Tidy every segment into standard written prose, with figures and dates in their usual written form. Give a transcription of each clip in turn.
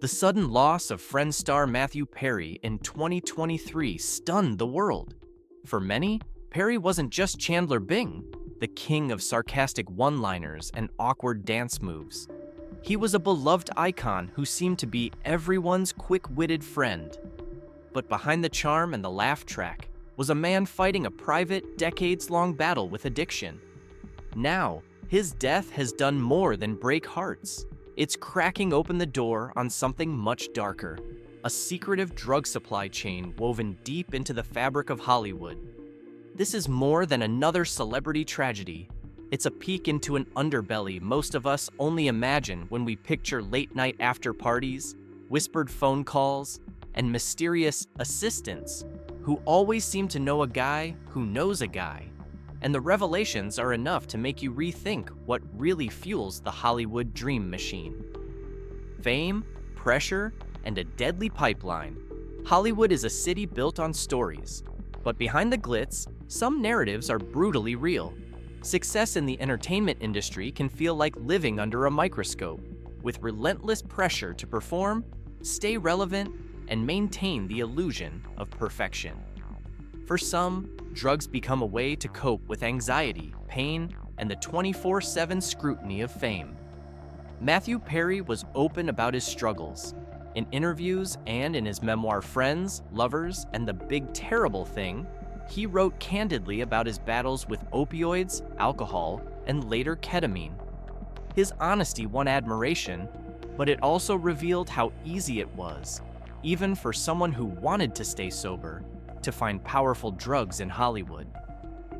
The sudden loss of Friends star Matthew Perry in 2023 stunned the world. For many, Perry wasn't just Chandler Bing, the king of sarcastic one-liners and awkward dance moves. He was a beloved icon who seemed to be everyone's quick-witted friend. But behind the charm and the laugh track was a man fighting a private, decades-long battle with addiction. Now, his death has done more than break hearts. It's cracking open the door on something much darker, a secretive drug supply chain woven deep into the fabric of Hollywood. This is more than another celebrity tragedy. It's a peek into an underbelly most of us only imagine when we picture late-night after parties, whispered phone calls, and mysterious assistants who always seem to know a guy who knows a guy. And the revelations are enough to make you rethink what really fuels the Hollywood dream machine. Fame, pressure, and a deadly pipeline. Hollywood is a city built on stories. But behind the glitz, some narratives are brutally real. Success in the entertainment industry can feel like living under a microscope, with relentless pressure to perform, stay relevant, and maintain the illusion of perfection. For some, drugs become a way to cope with anxiety, pain, and the 24/7 scrutiny of fame. Matthew Perry was open about his struggles. In interviews and in his memoir Friends, Lovers, and the Big Terrible Thing, he wrote candidly about his battles with opioids, alcohol, and later ketamine. His honesty won admiration, but it also revealed how easy it was, even for someone who wanted to stay sober, to find powerful drugs in Hollywood.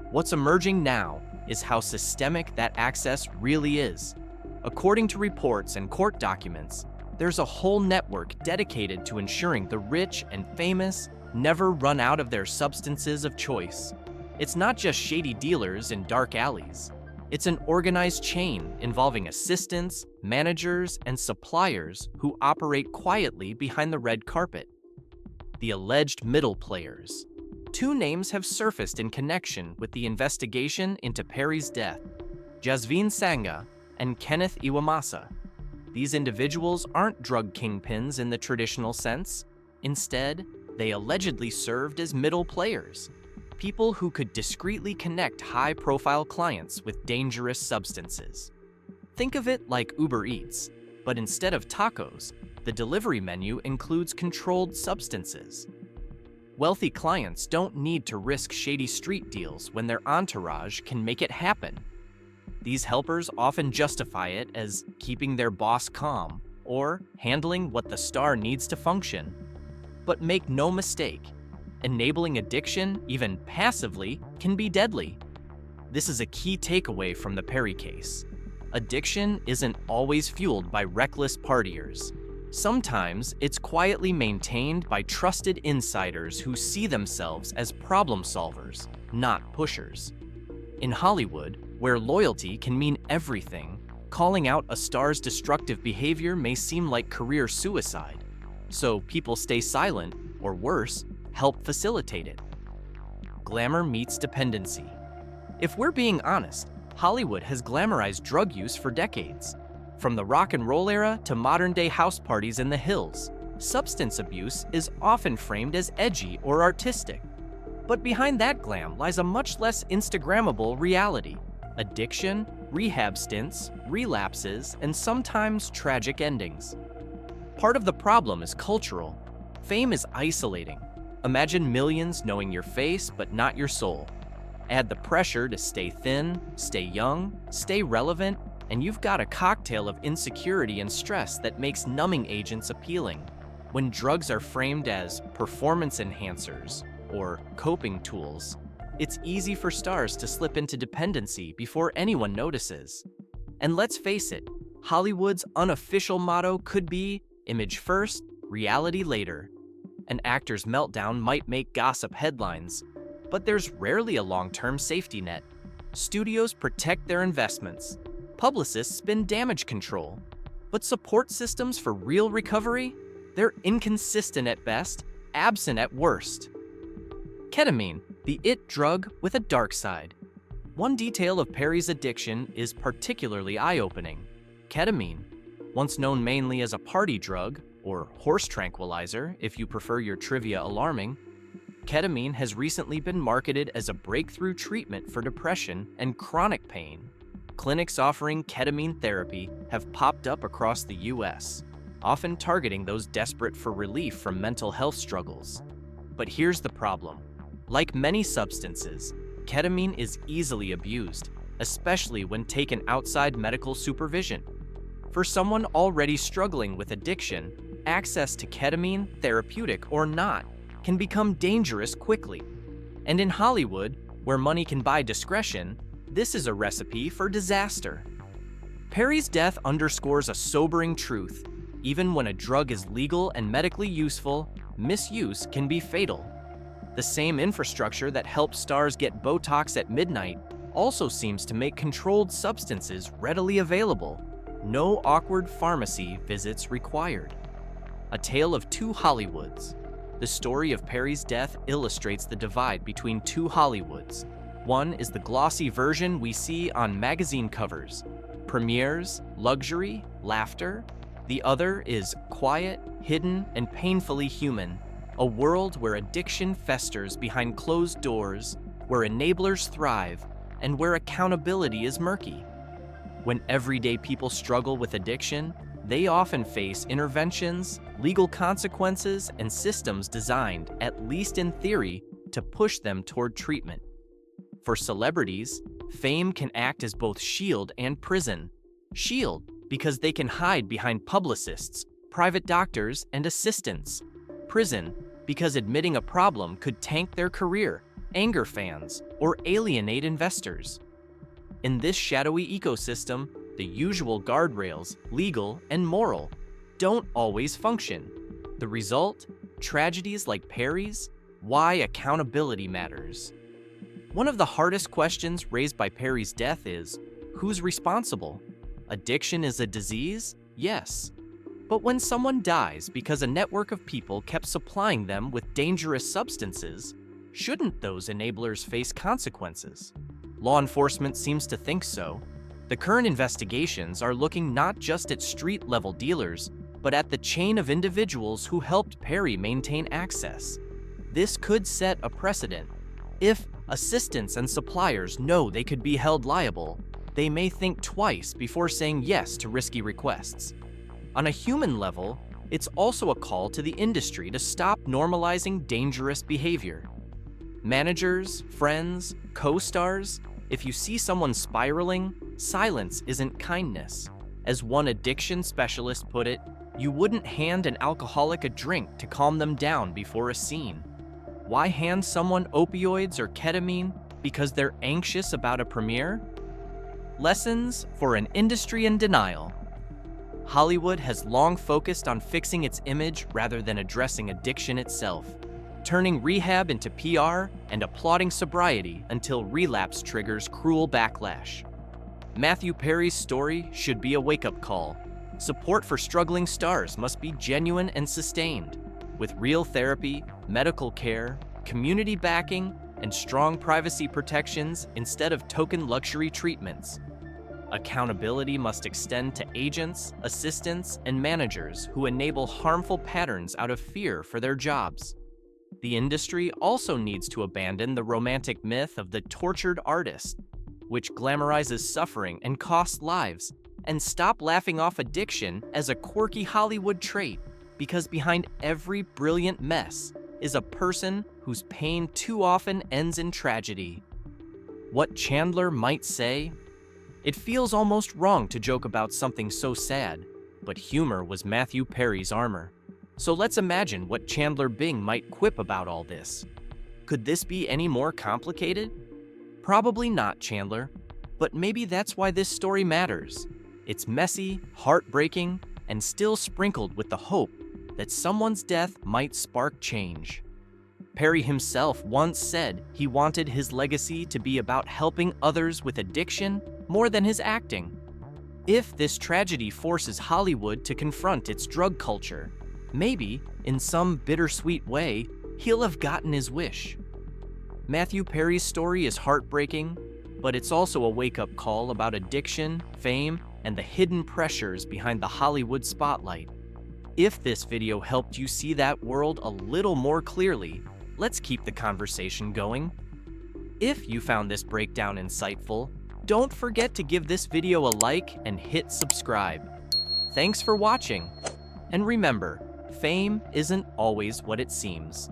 What's emerging now is how systemic that access really is. According to reports and court documents, there's a whole network dedicated to ensuring the rich and famous never run out of their substances of choice. It's not just shady dealers in dark alleys. It's an organized chain involving assistants, managers, and suppliers who operate quietly behind the red carpet. The alleged middle players. Two names have surfaced in connection with the investigation into Perry's death: Jasveen Sangha and Kenneth Iwamasa. These individuals aren't drug kingpins in the traditional sense. Instead, they allegedly served as middle players, people who could discreetly connect high-profile clients with dangerous substances. Think of it like Uber Eats, but instead of tacos, the delivery menu includes controlled substances. Wealthy clients don't need to risk shady street deals when their entourage can make it happen. These helpers often justify it as keeping their boss calm or handling what the star needs to function. But make no mistake, enabling addiction, even passively, can be deadly. This is a key takeaway from the Perry case. Addiction isn't always fueled by reckless partiers. Sometimes it's quietly maintained by trusted insiders who see themselves as problem solvers, not pushers. In Hollywood, where loyalty can mean everything, calling out a star's destructive behavior may seem like career suicide. So people stay silent, or worse, help facilitate it. Glamour meets dependency. If we're being honest, Hollywood has glamorized drug use for decades. From the rock and roll era to modern-day house parties in the hills, substance abuse is often framed as edgy or artistic. But behind that glam lies a much less Instagrammable reality: addiction, rehab stints, relapses, and sometimes tragic endings. Part of the problem is cultural. Fame is isolating. Imagine millions knowing your face but not your soul. Add the pressure to stay thin, stay young, stay relevant, and you've got a cocktail of insecurity and stress that makes numbing agents appealing. When drugs are framed as performance enhancers or coping tools, it's easy for stars to slip into dependency before anyone notices. And let's face it, Hollywood's unofficial motto could be image first, reality later. An actor's meltdown might make gossip headlines, but there's rarely a long-term safety net. Studios protect their investments. Publicists spin damage control. But support systems for real recovery? They're inconsistent at best, absent at worst. Ketamine, the it drug with a dark side. One detail of Perry's addiction is particularly eye-opening. Ketamine, once known mainly as a party drug, or horse tranquilizer if you prefer your trivia alarming, ketamine has recently been marketed as a breakthrough treatment for depression and chronic pain. Clinics offering ketamine therapy have popped up across the US, often targeting those desperate for relief from mental health struggles. But here's the problem. Like many substances, ketamine is easily abused, especially when taken outside medical supervision. For someone already struggling with addiction, access to ketamine, therapeutic or not, can become dangerous quickly. And in Hollywood, where money can buy discretion, this is a recipe for disaster. Perry's death underscores a sobering truth. Even when a drug is legal and medically useful, misuse can be fatal. The same infrastructure that helps stars get Botox at midnight also seems to make controlled substances readily available. No awkward pharmacy visits required. A tale of two Hollywoods. The story of Perry's death illustrates the divide between two Hollywoods. One is the glossy version we see on magazine covers, premieres, luxury, laughter. The other is quiet, hidden, and painfully human. A world where addiction festers behind closed doors, where enablers thrive, and where accountability is murky. When everyday people struggle with addiction, they often face interventions, legal consequences, and systems designed, at least in theory, to push them toward treatment. For celebrities, fame can act as both shield and prison. Shield, because they can hide behind publicists, private doctors, and assistants. Prison, because admitting a problem could tank their career, anger fans, or alienate investors. In this shadowy ecosystem, the usual guardrails, legal and moral, don't always function. The result? Tragedies like Perry's? Why accountability matters. One of the hardest questions raised by Perry's death is, who's responsible? Addiction is a disease? Yes. But when someone dies because a network of people kept supplying them with dangerous substances, shouldn't those enablers face consequences? Law enforcement seems to think so. The current investigations are looking not just at street-level dealers, but at the chain of individuals who helped Perry maintain access. This could set a precedent. If assistants and suppliers know they could be held liable, they may think twice before saying yes to risky requests. On a human level, it's also a call to the industry to stop normalizing dangerous behavior. Managers, friends, co-stars, if you see someone spiraling, silence isn't kindness. As one addiction specialist put it, you wouldn't hand an alcoholic a drink to calm them down before a scene. Why hand someone opioids or ketamine because they're anxious about a premiere? Lessons for an industry in denial. Hollywood has long focused on fixing its image rather than addressing addiction itself, turning rehab into PR and applauding sobriety until relapse triggers cruel backlash. Matthew Perry's story should be a wake-up call. Support for struggling stars must be genuine and sustained, with real therapy, medical care, community backing, and strong privacy protections instead of token luxury treatments. Accountability must extend to agents, assistants, and managers who enable harmful patterns out of fear for their jobs. The industry also needs to abandon the romantic myth of the tortured artist, which glamorizes suffering and costs lives, and stop laughing off addiction as a quirky Hollywood trait, because behind every brilliant mess is a person whose pain too often ends in tragedy. What Chandler might say? It feels almost wrong to joke about something so sad, but humor was Matthew Perry's armor. So let's imagine what Chandler Bing might quip about all this. Could this be any more complicated? Probably not, Chandler, but maybe that's why this story matters. It's messy, heartbreaking, and still sprinkled with the hope that someone's death might spark change. Perry himself once said he wanted his legacy to be about helping others with addiction more than his acting. If this tragedy forces Hollywood to confront its drug culture, maybe, in some bittersweet way, he'll have gotten his wish. Matthew Perry's story is heartbreaking, but it's also a wake-up call about addiction, fame, and the hidden pressures behind the Hollywood spotlight. If this video helped you see that world a little more clearly, let's keep the conversation going. If you found this breakdown insightful, don't forget to give this video a like and hit subscribe. Thanks for watching. And remember, fame isn't always what it seems.